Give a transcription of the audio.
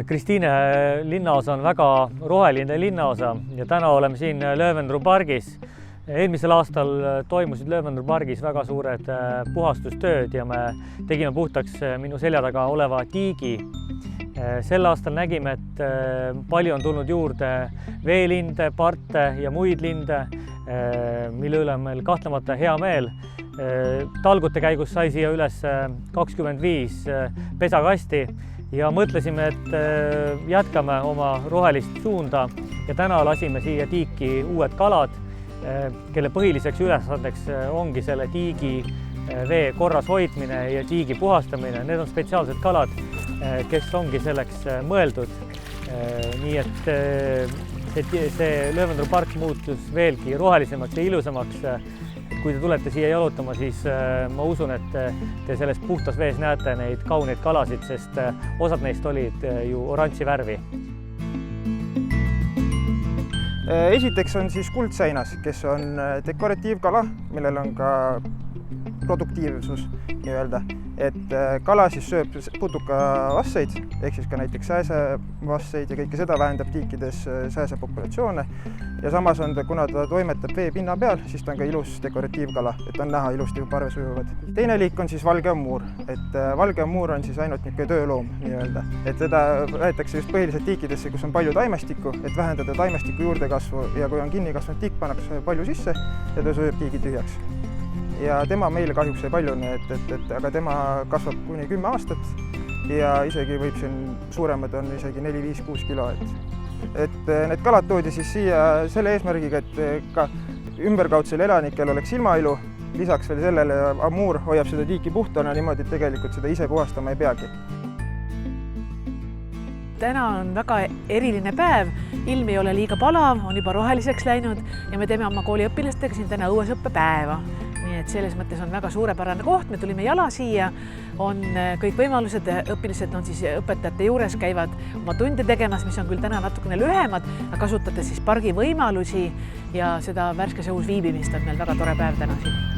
Kristiine linnaosa on väga roheline linnaosa ja täna oleme siin Löwenruume pargis. Eelmisel aastal toimusid Löwenruume pargis väga suured puhastustööd ja me tegime puhtaks minu selja taga oleva tiigi. Sel aastal nägime, et palju on tulnud juurde veelinde, parte ja muid linde, mille üle on meil kahtlemata hea meel. Talgute käigus sai siia üles 25 pesakasti ja mõtlesime, et jätkame oma rohelist suunda ja täna lasime siia tiiki uued kalad, kelle põhiliseks ülesandeks ongi selle tiigi vee korras hoidmine ja tiigi puhastamine. Need on spetsiaalsed kalad, kes ongi selleks mõeldud. Nii et see Löwenruume park muutus veelgi rohelisemaks ja ilusamaks. Kui te tulete siia jalutama, siis ma usun, et te selles puhtas vees näete neid kauneid kalasid, sest osad neist olid ju oranži värvi. Esiteks on siis kuldseinas, kes on dekoratiivkala, millel on ka produktiivsus nii-öelda, et kala siis sööb putukavasseid, ehk siis ka näiteks sääsevasseid ja kõike seda vähendab tiikides sääsepopulatsioone. Ja samas on ta, kuna ta toimetab veepinna peal, siis ta on ka ilus dekoratiivkala, et on näha ilusti parves ujuvad. Teine liik on siis valge ammuur, et valge ammuur on siis ainult niisugune tööloom nii-öelda, et teda võetakse just põhiliselt tiikidesse, kus on palju taimestikku, et vähendada taimestiku juurdekasvu ja kui on kinni kasvanud tiik, pannakse palju sisse ja ta sööb tiigi tühjaks. Ja tema meile kahjuks ei paljune, aga tema kasvab kuni 10 aastat ja isegi võib siin suuremad on isegi 4-5-6 kilo. Et need kalad toodi siis siia selle eesmärgiga, et ka ümberkaudsel elanikel oleks ilmailu. Lisaks veel sellele ammuur hoiab seda tiiki puhtana niimoodi, et tegelikult seda ise puhastama ei peagi. Täna on väga eriline päev, ilm ei ole liiga palav, on juba roheliseks läinud ja me teeme oma kooliõpilastega siin täna õuesõppepäeva. Nii et selles mõttes on väga suurepärane koht, me tulime jala siia, on kõik võimalused, õpilased on siis õpetajate juures, käivad oma tunde tegemas, mis on küll täna natukene lühemad, aga kasutades siis pargi võimalusi ja seda värskes õhus viibimist on meil väga tore päev täna siin.